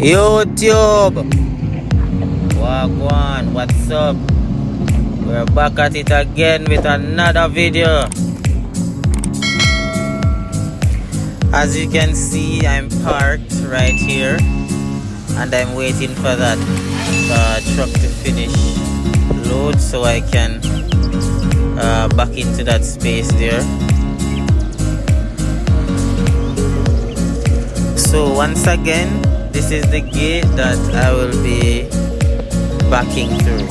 YouTube, Wagwan, what's up? We're back at it again with another video. As you can see, I'm parked right here and I'm waiting for that truck to finish load so I can back into that space there. So once again, this is the gate that I will be backing through.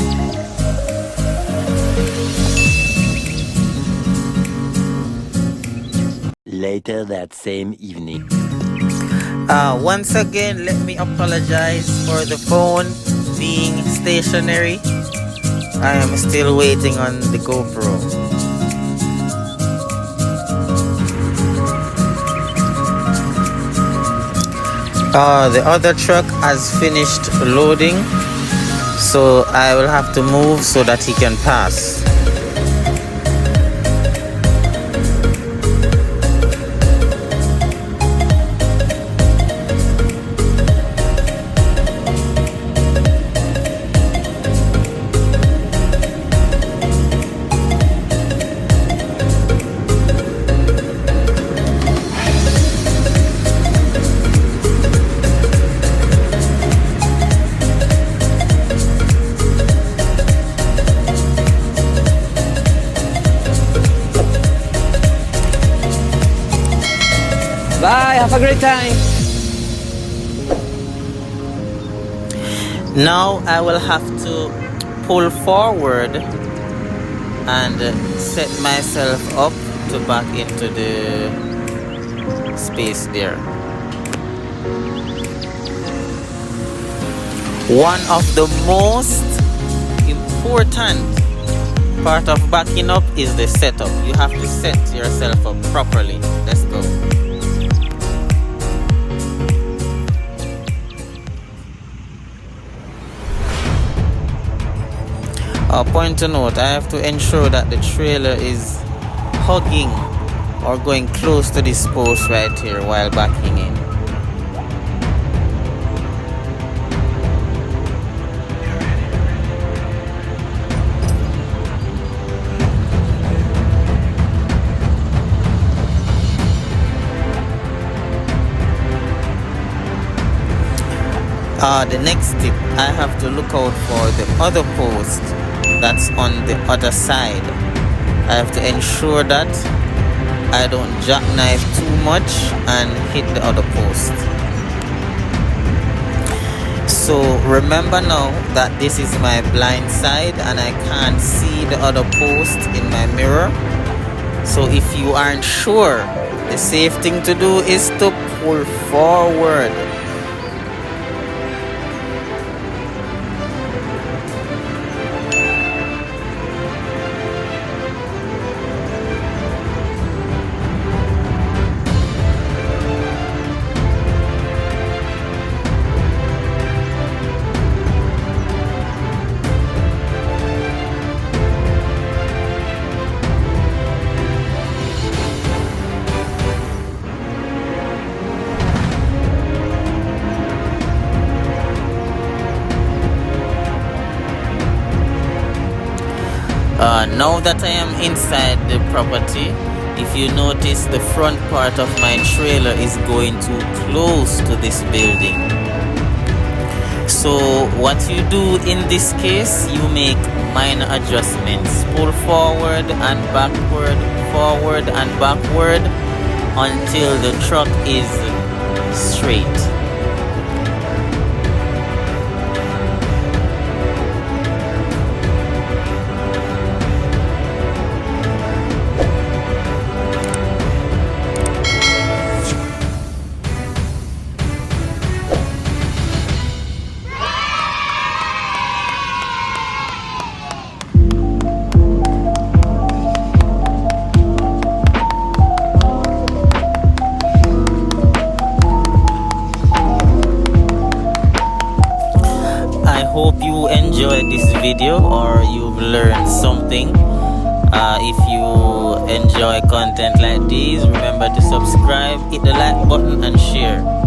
Later that same evening. Once again, let me apologize for the phone being stationary. I am still waiting on the GoPro. The other truck has finished loading, so I will have to move so that he can pass. Bye, have a great time. Now I will have to pull forward and set myself up to back into the space there. One of the most important part of backing up is the setup. You have to set yourself up properly. Let's go. Point to note, I have to ensure that the trailer is hugging or going close to this post right here while backing in. The next tip, I have to look out for the other post that's on the other side. I have to ensure that I don't jackknife too much and hit the other post. So remember now that this is my blind side and I can't see the other post in my mirror. So if you aren't sure, the safe thing to do is to pull forward. Now that I am inside the property, if you notice, the front part of my trailer is going too close to this building. So what you do in this case, you make minor adjustments. Pull forward and backward, forward and backward until the truck is straight. Hope you enjoyed this video or you've learned something. If you enjoy content like these, remember to subscribe, hit the like button and share.